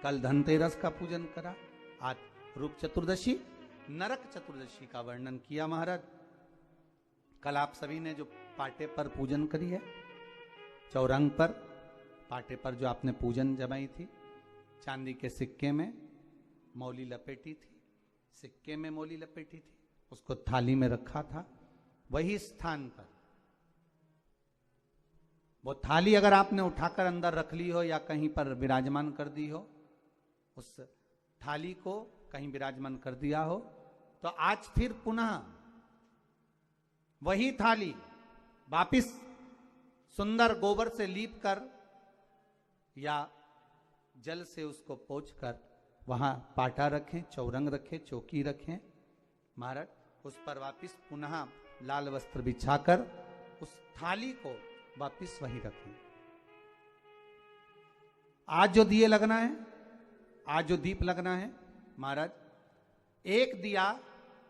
कल धनतेरस का पूजन करा, आज रूप चतुर्दशी, नरक चतुर्दशी का वर्णन किया महाराज। कल आप सभी ने जो पाटे पर पूजन करी है, चौरंग पर पाटे पर जो आपने पूजन जमाई थी, चांदी के सिक्के में मौली लपेटी थी, सिक्के में मौली लपेटी थी, उसको थाली में रखा था, वही स्थान पर वो थाली अगर आपने उठाकर अंदर रख ली हो या कहीं पर विराजमान कर दी हो, उस थाली को कहीं विराजमान कर दिया हो, तो आज फिर पुनः वही थाली वापिस सुंदर गोबर से लीप कर या जल से उसको पोंछ कर वहां पाटा रखें, चौरंग रखें, चौकी रखें महाराज, उस पर वापिस पुनः लाल वस्त्र बिछाकर उस थाली को वापिस वहीं रखें। आज जो दिए लगना है, आज जो दीप लगना है महाराज, एक दिया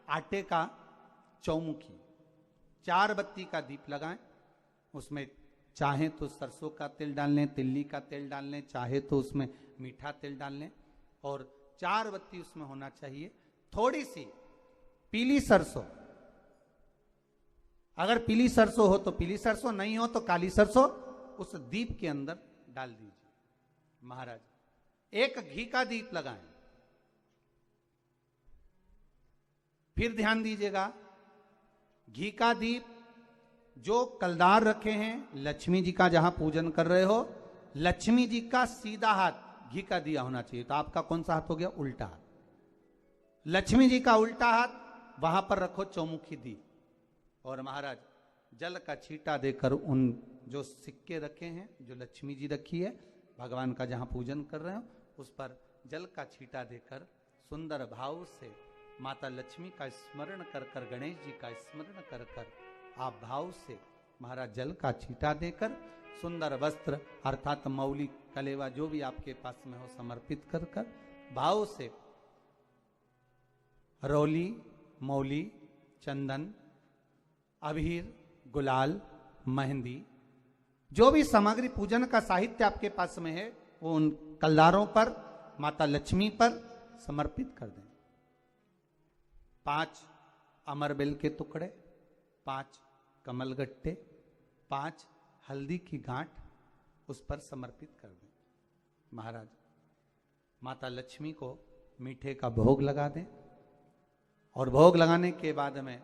आटे का चौमुखी, 4 बत्ती का दीप लगाएं, उसमें चाहे तो सरसों का तेल डाल लें, तिल्ली का तेल डाल लें, चाहे तो उसमें मीठा तेल डाल लें, और 4 बत्ती उसमें होना चाहिए। थोड़ी सी पीली सरसों, अगर पीली सरसों हो तो पीली सरसों, नहीं हो तो काली सरसों उस दीप के अंदर डाल दीजिए महाराज। एक घी का दीप लगाएं। फिर ध्यान दीजिएगा, घी का दीप जो कलदार रखे हैं, लक्ष्मी जी का जहां पूजन कर रहे हो, लक्ष्मी जी का सीधा हाथ घी का दिया होना चाहिए। तो आपका कौन सा हाथ हो गया? उल्टा हाथ। लक्ष्मी जी का उल्टा हाथ, वहां पर रखो चौमुखी दीप, और महाराज जल का छींटा देकर उन जो सिक्के रखे हैं, जो लक्ष्मी जी रखी है, भगवान का जहां पूजन कर रहे हो, उस पर जल का छींटा देकर सुंदर भाव से माता लक्ष्मी का स्मरण कर कर, गणेश जी का स्मरण कर कर, आप भाव से महाराज जल का छींटा देकर सुंदर वस्त्र अर्थात मौली कलेवा जो भी आपके पास में हो समर्पित कर कर भाव से रौली, मौली, चंदन, अबीर, गुलाल, मेहंदी, जो भी सामग्री पूजन का साहित्य आपके पास में है, वो उन कलदारों पर, माता लक्ष्मी पर समर्पित कर दें। 5 अमरबेल के टुकड़े, 5 कमलगट्टे, 5 हल्दी की गांठ उस पर समर्पित कर दें महाराज। माता लक्ष्मी को मीठे का भोग लगा दें, और भोग लगाने के बाद में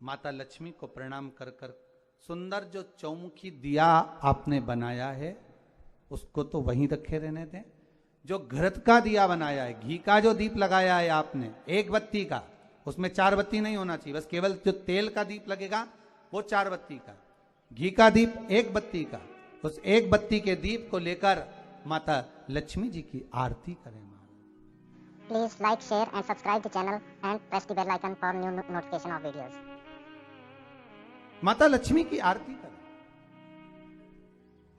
माता लक्ष्मी को प्रणाम कर कर सुंदर जो चौमुखी दिया आपने बनाया है उसको तो वहीं रखे रहने दें। जो घृत का दिया बनाया है, घी का जो दीप लगाया है आपने 1 बत्ती का, उसमें 4 बत्ती नहीं होना चाहिए, बस केवल जो तेल का दीप लगेगा वो 4 बत्ती का, घी का दीप 1 बत्ती का, उस 1 बत्ती के दीप को लेकर माता लक्ष्मी जी की आरती करें। Please like, share and subscribe the channel and press the bell icon for new notification of videos. माता लक्ष्मी की आरती करें,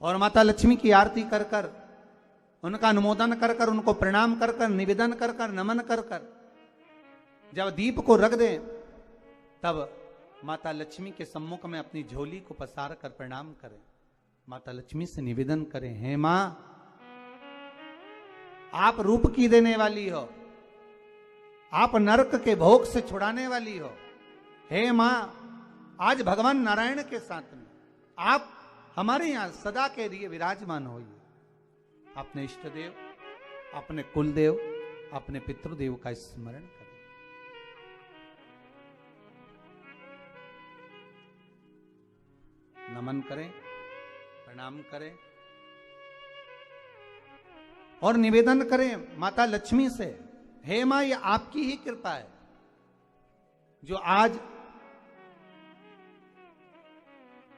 और माता लक्ष्मी की आरती कर कर, उनका अनुमोदन कर कर, उनको प्रणाम कर कर, निवेदन कर कर, नमन कर कर जब दीप को रख दें, तब माता लक्ष्मी के सम्मुख में अपनी झोली को पसार कर प्रणाम करें। माता लक्ष्मी से निवेदन करें, हे मां, आप रूप की देने वाली हो, आप नरक के भोग से छुड़ाने वाली हो। हे मां, आज भगवान नारायण के साथ में आप हमारे यहां सदा के लिए विराजमान होइए। अपने इष्ट देव, अपने कुल देव, अपने पितृदेव का स्मरण करें। नमन करें, प्रणाम करें और निवेदन करें माता लक्ष्मी से, हे मां, ये आपकी ही कृपा है जो आज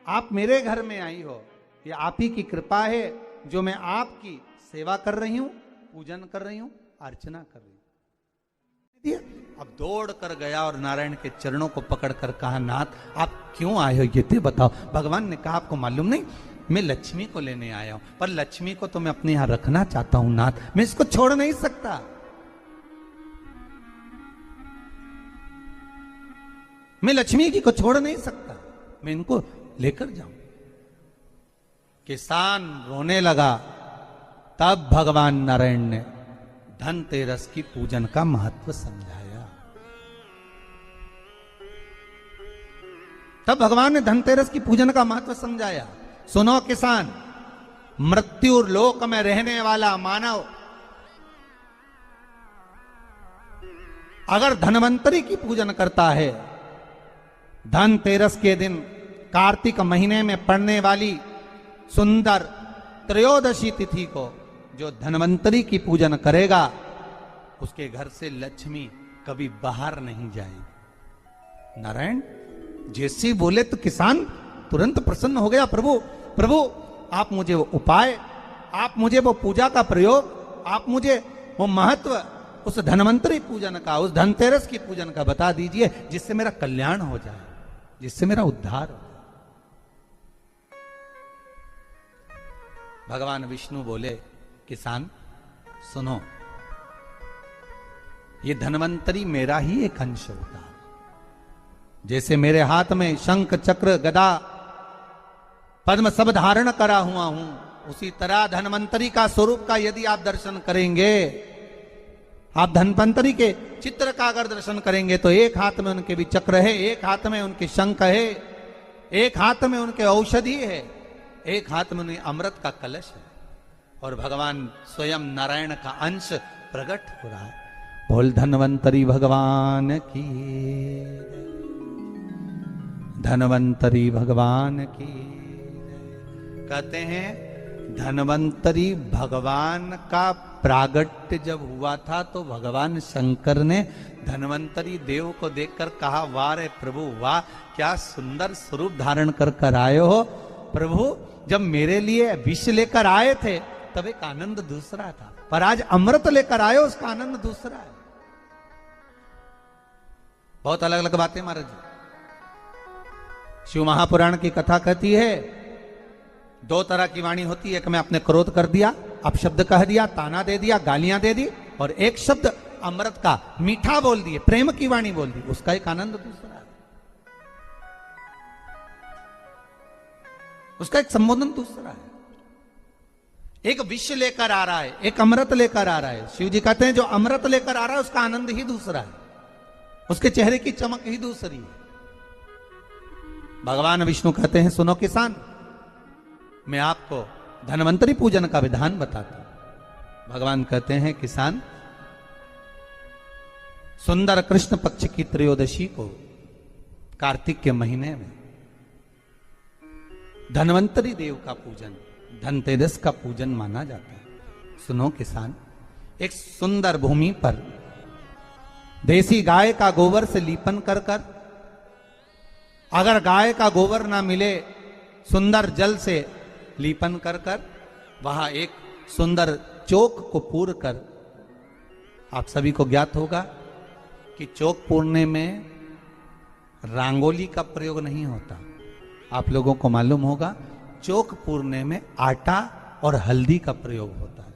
आप मेरे घर में आई हो। ये आप ही की कृपा है जो मैं आपकी सेवा कर रही हूं, पूजन कर रही हूं, अर्चना कर रही हूं। अब दौड़ कर गया और नारायण के चरणों को पकड़ कर कहा, नाथ आप क्यों आए हो ये तो बताओ। भगवान ने कहा, आपको मालूम नहीं, मैं लक्ष्मी को लेने आया हूं, पर लक्ष्मी को तो मैं अपने यहां रखना चाहता हूं नाथ, मैं इसको छोड़ नहीं सकता। मैं लक्ष्मी जी को छोड़ नहीं सकता, मैं इनको लेकर जाऊं। किसान रोने लगा, तब भगवान नारायण ने धनतेरस की पूजन का महत्व समझाया। तब भगवान ने धनतेरस की पूजन का महत्व समझाया। सुनो किसान, मृत्यु लोक में रहने वाला मानव अगर धनवंतरी की पूजन करता है, धनतेरस के दिन कार्तिक महीने में पड़ने वाली सुंदर त्रयोदशी तिथि को जो धनवंतरी की पूजन करेगा, उसके घर से लक्ष्मी कभी बाहर नहीं जाएगी। नारायण जैसे ही बोले तो किसान तुरंत प्रसन्न हो गया। प्रभु प्रभु आप मुझे वो उपाय, आप मुझे वो पूजा का प्रयोग, आप मुझे वो महत्व उस धनवंतरी पूजन का, उस धनतेरस की पूजन का बता दीजिए, जिससे मेरा कल्याण हो जाए, जिससे मेरा उद्धार हो। भगवान विष्णु बोले, किसान सुनो, ये धनवंतरी मेरा ही एक अंश होता है। जैसे मेरे हाथ में शंख चक्र गदा पद्म सब धारण करा हुआ हूं, उसी तरह धनवंतरी का स्वरूप का यदि आप दर्शन करेंगे, आप धनवंतरी के चित्र का अगर दर्शन करेंगे, तो एक हाथ में उनके भी चक्र है, एक हाथ में उनके शंख है, एक हाथ में उनके औषधि है, एक हाथ में उन्हें अमृत का कलश है, और भगवान स्वयं नारायण का अंश प्रकट हो रहा है। बोल धनवंतरी भगवान की, धनवंतरी भगवान की। कहते हैं धनवंतरी भगवान का प्रागट्य जब हुआ था, तो भगवान शंकर ने धनवंतरी देव को देखकर कहा, वाह रे प्रभु वाह, क्या सुंदर स्वरूप धारण कर आए हो प्रभु। जब मेरे लिए विष लेकर आए थे तब एक आनंद दूसरा था, पर आज अमृत लेकर आए हो, उसका आनंद दूसरा है। बहुत अलग अलग बातें महाराज जी। शिव महापुराण की कथा कहती है, दो तरह की वाणी होती है, एक में आपने क्रोध कर दिया, अपशब्द कह दिया, ताना दे दिया, गालियां दे दी, और एक शब्द अमृत का मीठा बोल दिए, प्रेम की वाणी बोल दी, उसका एक आनंद दूसरा है, उसका एक संबोधन दूसरा है। एक विष लेकर आ रहा है, एक अमृत लेकर आ रहा है। शिव जी कहते हैं जो अमृत लेकर आ रहा है उसका आनंद ही दूसरा है, उसके चेहरे की चमक ही दूसरी है। भगवान विष्णु कहते हैं, सुनो किसान, मैं आपको धनवंतरी पूजन का विधान बताता हूं। भगवान कहते हैं, किसान सुंदर कृष्ण पक्ष की त्रयोदशी को कार्तिक के महीने में धनवंतरी देव का पूजन, धनतेरस का पूजन माना जाता है। सुनो किसान, एक सुंदर भूमि पर देसी गाय का गोबर से लीपन कर कर, अगर गाय का गोबर ना मिले, सुंदर जल से लीपन कर कर, वहां एक सुंदर चौक को पूर कर, आप सभी को ज्ञात होगा कि चौक पूरने में रंगोली का प्रयोग नहीं होता। आप लोगों को मालूम होगा, चौक पूरने में आटा और हल्दी का प्रयोग होता है।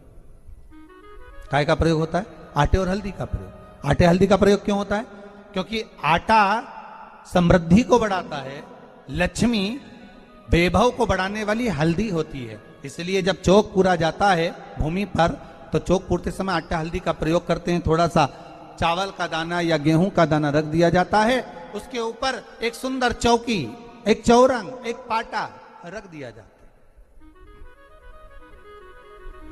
काय का प्रयोग होता है? आटे और हल्दी का प्रयोग। आटे हल्दी का प्रयोग क्यों होता है? क्योंकि आटा समृद्धि को बढ़ाता है, लक्ष्मी वैभव को बढ़ाने वाली हल्दी होती है। इसलिए जब चौक पूरा जाता है भूमि पर, तो चौक पूरते समय आटा हल्दी का प्रयोग करते हैं। थोड़ा सा चावल का दाना या गेहूं का दाना रख दिया जाता है, उसके ऊपर एक सुंदर चौकी, एक चौरंग, एक पाटा रख दिया जाता है।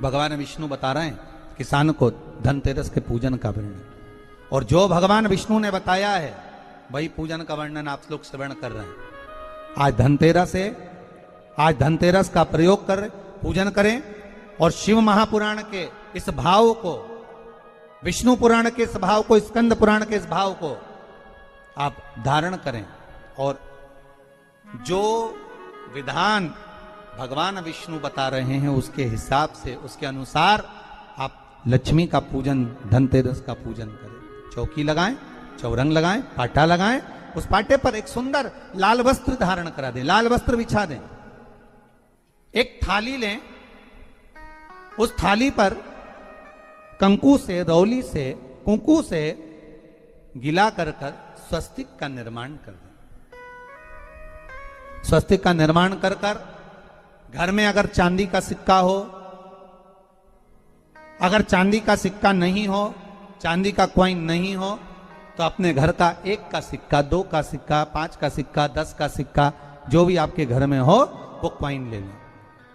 भगवान विष्णु बता रहे हैं किसान को धनतेरस के पूजन का वर्णन, और जो भगवान विष्णु ने बताया है वही पूजन का वर्णन आप लोग श्रवण कर रहे हैं। आज धनतेरस है, आज धनतेरस का प्रयोग कर पूजन करें, और शिव महापुराण के इस भाव को, विष्णु पुराण के इस भाव को, स्कंद पुराण के इस भाव को आप धारण करें, और जो विधान भगवान विष्णु बता रहे हैं उसके हिसाब से, उसके अनुसार आप लक्ष्मी का पूजन, धनतेरस का पूजन करें। चौकी लगाएं, चौरंग लगाएं, पाटा लगाएं, उस पाटे पर एक सुंदर लाल वस्त्र धारण करा दें, लाल वस्त्र बिछा दें। एक थाली लें, उस थाली पर कंकु से, रौली से, कुंकू से गिला कर कर स्वस्तिक का निर्माण कर दें। स्वस्तिक का निर्माण कर कर घर में अगर चांदी का सिक्का हो अगर चांदी का सिक्का नहीं हो, चांदी का कॉइन नहीं हो, तो अपने घर का 1 का सिक्का, 2 का सिक्का, 5 का सिक्का, 10 का सिक्का, जो भी आपके घर में हो वो कॉइन ले लें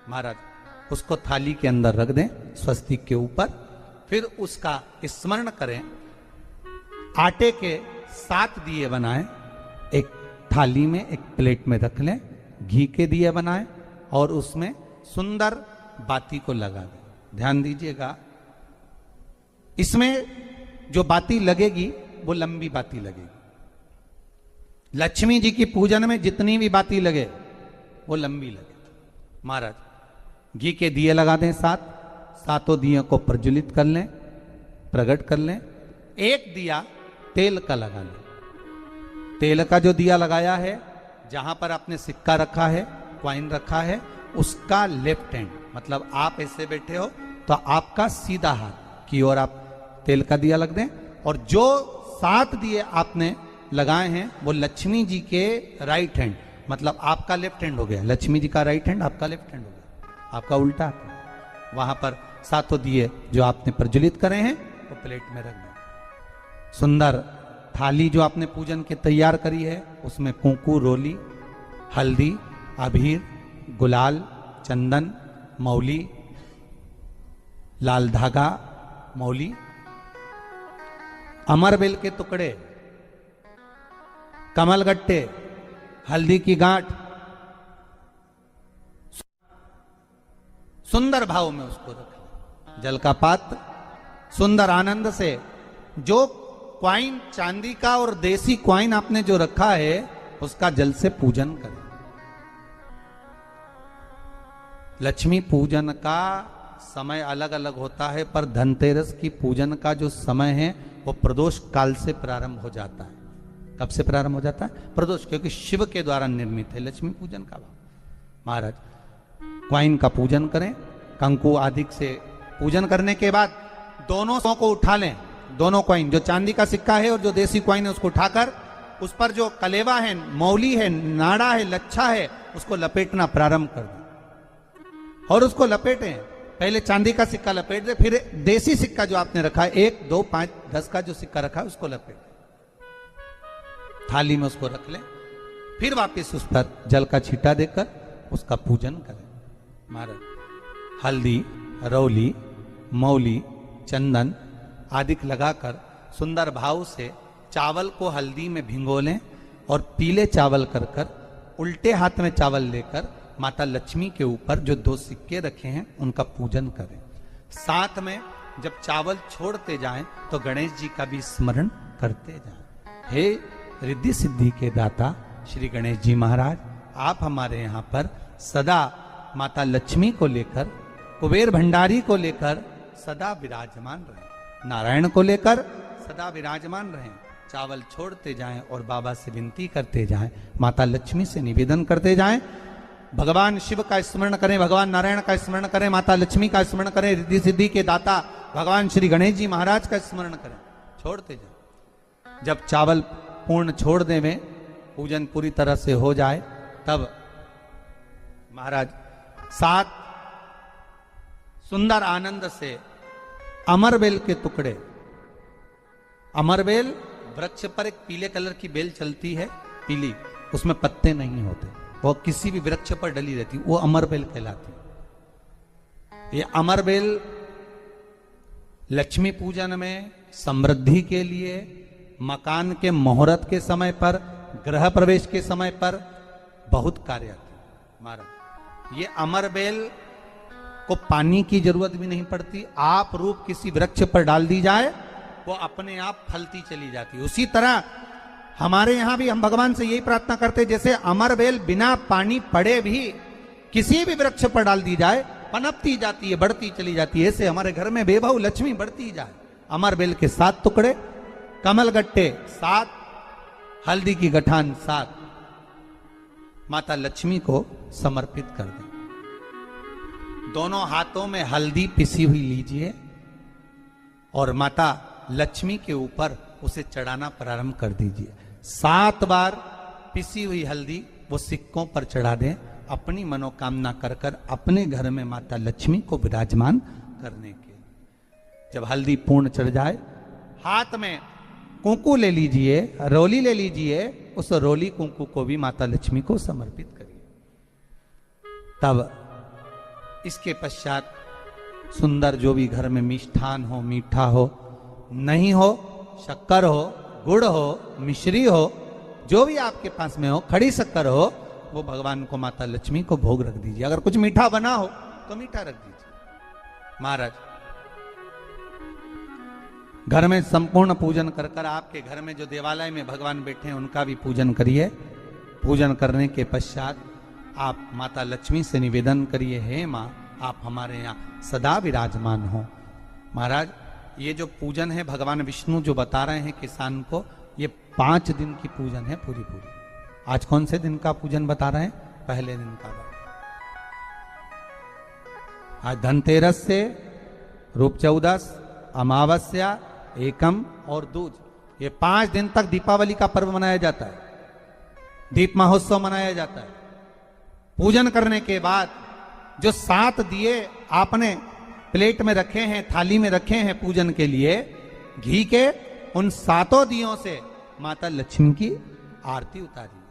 महाराज, उसको थाली के अंदर रख दें स्वस्तिक के ऊपर। फिर उसका स्मरण करें, आटे के 7 दिए बनाएं, एक थाली में, एक प्लेट में रख लें, घी के दिए बनाएं और उसमें सुंदर बाती को लगा दें। ध्यान दीजिएगा, इसमें जो बाती लगेगी वो लंबी बाती लगेगी। लक्ष्मी जी की पूजन में जितनी भी बाती लगे वो लंबी लगे। महाराज घी के दिए लगा दें 7, सातों दियों को प्रज्वलित कर लें, प्रकट कर लें। एक दिया तेल का लगा लें। तेल का जो दिया लगाया है, जहां पर आपने सिक्का रखा है, कॉइन रखा है, उसका लेफ्ट हैंड, मतलब आप ऐसे बैठे हो तो आपका सीधा हाथ की ओर आप तेल का दिया लग दें। और जो 7 दिए आपने लगाए हैं वो लक्ष्मी जी के राइट हैंड, मतलब आपका लेफ्ट हैंड हो गया, लक्ष्मी जी का राइट हैंड, आपका लेफ्ट हैंड हो गया, आपका उल्टा हाथ। वहां पर 7 दिए जो आपने प्रज्वलित करे हैं वो प्लेट में रख दें। सुंदर थाली जो आपने पूजन के तैयार करी है, उसमें कुंकू, रोली, हल्दी, अबीर, गुलाल, चंदन, मौली, लाल धागा, मौली, अमरबेल के टुकड़े, कमलगट्टे, हल्दी की गांठ, सुंदर भाव में उसको रखें। जल का पात्र सुंदर आनंद से, जो क्वाइन चांदी का और देसी क्वाइन आपने जो रखा है उसका जल से पूजन करें। लक्ष्मी पूजन का समय अलग अलग होता है, पर धनतेरस की पूजन का जो समय है वो प्रदोष काल से प्रारंभ हो जाता है। कब से प्रारंभ हो जाता है? प्रदोष, क्योंकि शिव के द्वारा निर्मित है लक्ष्मी पूजन का भाव। महाराज क्वाइन का पूजन करें, कंकु आदि से पूजन करने के बाद दोनों को उठा लें। दोनों क्वाइन, जो चांदी का सिक्का है और जो देसी क्वाइन है, उसको उठाकर उस पर जो कलेवा है, मौली है, नाड़ा है, लच्छा है, उसको लपेटना प्रारंभ कर दें और उसको लपेटें। पहले चांदी का सिक्का लपेट दे, फिर देसी सिक्का जो आपने रखा है 1, 2, 5, 10 का जो सिक्का रखा है उसको लपेट, थाली में उसको रख लें। फिर वापस उस पर जल का छींटा देकर उसका पूजन करें। महाराज हल्दी, रौली, मौली, चंदन आदि लगाकर सुंदर भाव से चावल को हल्दी में भिगो लें और पीले चावल कर कर उल्टे हाथ में चावल लेकर माता लक्ष्मी के ऊपर जो 2 सिक्के रखे हैं उनका पूजन करें। साथ में जब चावल छोड़ते जाएं तो गणेश जी का भी स्मरण करते जाएं। हे रिद्धि सिद्धि के दाता श्री गणेश जी महाराज, आप हमारे यहाँ पर सदा माता लक्ष्मी को लेकर, कुबेर भंडारी को लेकर सदा विराजमान रहें, नारायण को लेकर सदा विराजमान रहें। चावल छोड़ते जाएं और बाबा से विनती करते जाएं, माता लक्ष्मी से निवेदन करते जाएं। भगवान शिव का स्मरण करें, भगवान नारायण का स्मरण करें, माता लक्ष्मी का स्मरण करें, रिद्धि सिद्धि के दाता भगवान श्री गणेश जी महाराज का स्मरण करें, छोड़ते जाएं। जब चावल पूर्ण छोड़ देवें, पूजन पूरी तरह से हो जाए, तब महाराज 7 सुंदर आनंद से अमरबेल के टुकड़े, अमरबेल वृक्ष पर एक पीले कलर की बेल चलती है, पीली, उसमें पत्ते नहीं होते, वो किसी भी वृक्ष पर डली रहती, वो अमरबेल कहलाती। ये अमरबेल लक्ष्मी पूजन में, समृद्धि के लिए, मकान के मुहूर्त के समय पर, गृह प्रवेश के समय पर बहुत कार्य आते हैं। महाराज ये अमरबेल को पानी की जरूरत भी नहीं पड़ती, आप रूप किसी वृक्ष पर डाल दी जाए वो अपने आप फलती चली जाती है। उसी तरह हमारे यहां भी हम भगवान से यही प्रार्थना करते हैं, जैसे अमरबेल बिना पानी पड़े भी किसी भी वृक्ष पर डाल दी जाए पनपती जाती है, बढ़ती चली जाती है। ऐसे हमारे घर में बेभव लक्ष्मी बढ़ती जाए। अमरबेल के 7 टुकड़े, कमलगट्टे 7, हल्दी की गठान 7 माता लक्ष्मी को समर्पित कर दें। दोनों हाथों में हल्दी पिसी हुई लीजिए और माता लक्ष्मी के ऊपर उसे चढ़ाना प्रारंभ कर दीजिए। 7 बार पिसी हुई हल्दी वो सिक्कों पर चढ़ा दें, अपनी मनोकामना कर कर अपने घर में माता लक्ष्मी को विराजमान करने के। जब हल्दी पूर्ण चढ़ जाए, हाथ में कुंकू ले लीजिए, रोली ले लीजिए, उस रोली कुंकू को भी माता लक्ष्मी को समर्पित करिए। तब इसके पश्चात सुंदर जो भी घर में मिष्ठान हो, मीठा हो, नहीं हो शक्कर हो, गुड़ हो, मिश्री हो, जो भी आपके पास में हो, खड़ी शक्कर हो, वो भगवान को, माता लक्ष्मी को भोग रख दीजिए। अगर कुछ मीठा बना हो तो मीठा रख दीजिए। महाराज घर में संपूर्ण पूजन कर कर, आपके घर में जो देवालय में भगवान बैठे हैं उनका भी पूजन करिए। पूजन करने के पश्चात आप माता लक्ष्मी से निवेदन करिए, हे माँ आप हमारे यहाँ सदा विराजमान हो। महाराज ये जो पूजन है भगवान विष्णु जो बता रहे हैं किसान को, ये 5 दिन की पूजन है पूरी पूरी। आज कौन से दिन का पूजन बता रहे हैं? पहले दिन का। आज धनतेरस से रूप चौदस, अमावस्या, एकम और दूज, ये 5 दिन तक दीपावली का पर्व मनाया जाता है, दीप महोत्सव मनाया जाता है। पूजन करने के बाद जो 7 दिए आपने प्लेट में रखे हैं, थाली में रखे हैं पूजन के लिए, घी के, उन 7 दियों से माता लक्ष्मी की आरती उतारिए।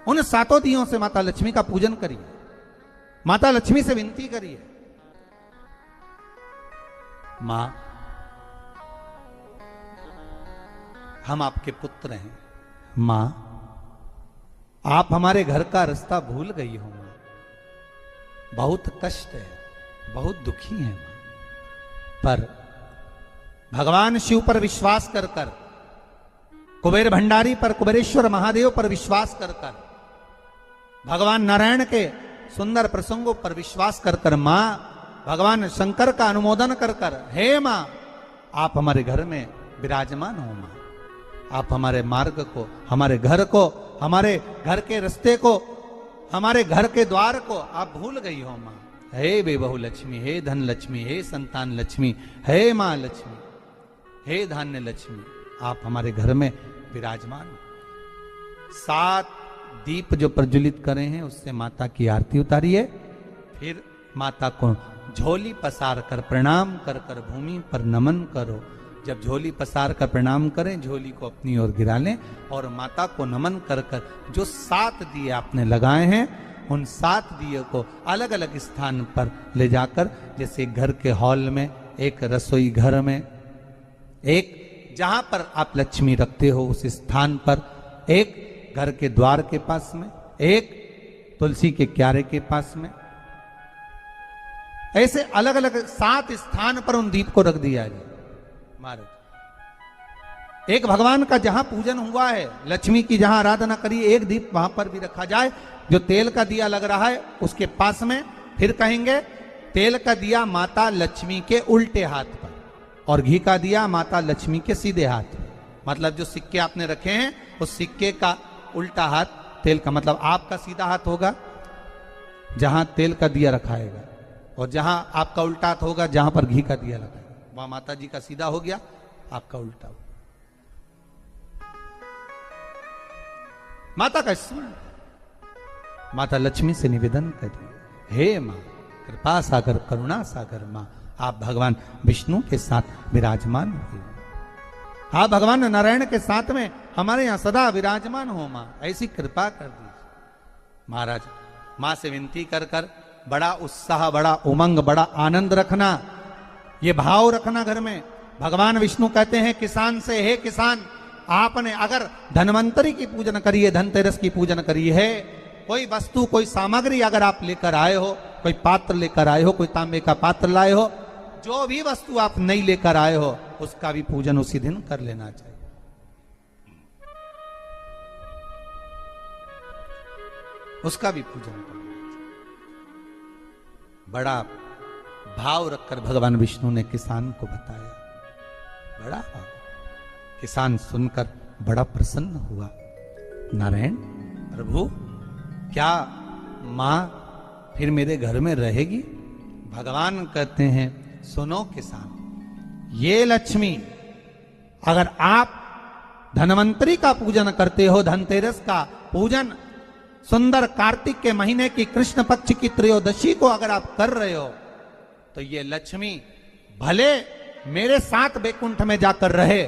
उन 7 दियों से माता लक्ष्मी का पूजन करिए। माता लक्ष्मी से विनती करिए, मां हम आपके पुत्र हैं, मां आप हमारे घर का रास्ता भूल गई हो, मां बहुत कष्ट है, बहुत दुखी है मां। पर भगवान शिव पर विश्वास कर कर, कुबेर भंडारी पर, कुबेरेश्वर महादेव पर विश्वास कर कर, भगवान नारायण के सुंदर प्रसंगों पर विश्वास कर कर, मां भगवान शंकर का अनुमोदन कर कर, हे मां आप हमारे घर में विराजमान हो, मां आप हमारे मार्ग को, हमारे घर को, हमारे घर के रास्ते को, हमारे घर के द्वार को आप भूल गई हो मां। हे बेबहू लक्ष्मी, हे धन लक्ष्मी, हे संतान लक्ष्मी, हे मां लक्ष्मी, हे धान्य लक्ष्मी, आप हमारे घर में विराजमान हो। 7 दीप जो प्रज्वलित करे हैं उससे माता की आरती उतारिए। फिर माता को झोली पसार कर प्रणाम कर कर भूमि पर नमन करो। जब झोली पसार कर प्रणाम करें, झोली को अपनी ओर गिरा लें और माता को नमन कर कर जो 7 दिए आपने लगाए हैं, उन 7 दिए को अलग अलग स्थान पर ले जाकर, जैसे घर के हॉल में, एक रसोई घर में, एक जहां पर आप लक्ष्मी रखते हो उस स्थान पर, एक घर के द्वार के पास में, एक तुलसी के क्यारे के पास में, ऐसे अलग अलग 7 स्थान पर उन दीप को रख दिया जाए। महाराज एक भगवान का जहां पूजन हुआ है, लक्ष्मी की जहां आराधना करी, एक दीप वहां पर भी रखा जाए। जो तेल का दिया लग रहा है उसके पास में, फिर कहेंगे तेल का दिया माता लक्ष्मी के उल्टे हाथ पर और घी का दिया माता लक्ष्मी के सीधे हाथ पर। मतलब जो सिक्के आपने रखे हैं उस सिक्के का उल्टा हाथ तेल का, मतलब आपका सीधा हाथ होगा जहां तेल का दिया रखाएगा, और जहां आपका उल्टा हाथ होगा जहां पर घी का दिया लगाएगा, वहां माता जी का सीधा हो गया, आपका उल्टा हो। माता का स्मरण, माता लक्ष्मी से निवेदन करिए, हे मां कृपा सागर, करुणा सागर मां, आप भगवान विष्णु के साथ विराजमान हुए, आप भगवान नारायण के साथ में हमारे यहां सदा विराजमान हो मां, ऐसी कृपा कर दीजिए। महाराज मां से विनती कर कर बड़ा उत्साह, बड़ा उमंग, बड़ा आनंद रखना, ये भाव रखना घर में। भगवान विष्णु कहते हैं किसान से, हे किसान आपने अगर धनवंतरी की पूजन करी है, धनतेरस की पूजन करी है, कोई वस्तु, कोई सामग्री अगर आप लेकर आए हो, कोई पात्र लेकर आए हो, कोई तांबे का पात्र लाए हो, जो भी वस्तु आप नहीं लेकर आए हो उसका भी पूजन उसी दिन कर लेना चाहिए। उसका भी पूजन कर लेना चाहिए। बड़ा भाव रखकर भगवान विष्णु ने किसान को बताया, बड़ा भाव। किसान सुनकर बड़ा प्रसन्न हुआ। नारायण प्रभु, क्या मां फिर मेरे घर में रहेगी? भगवान कहते हैं सुनो किसान, ये लक्ष्मी अगर आप धनवंतरी का पूजन करते हो, धनतेरस का पूजन सुंदर कार्तिक के महीने की कृष्ण पक्ष की त्रयोदशी को अगर आप कर रहे हो तो ये लक्ष्मी भले मेरे साथ बैकुंठ में जाकर रहे,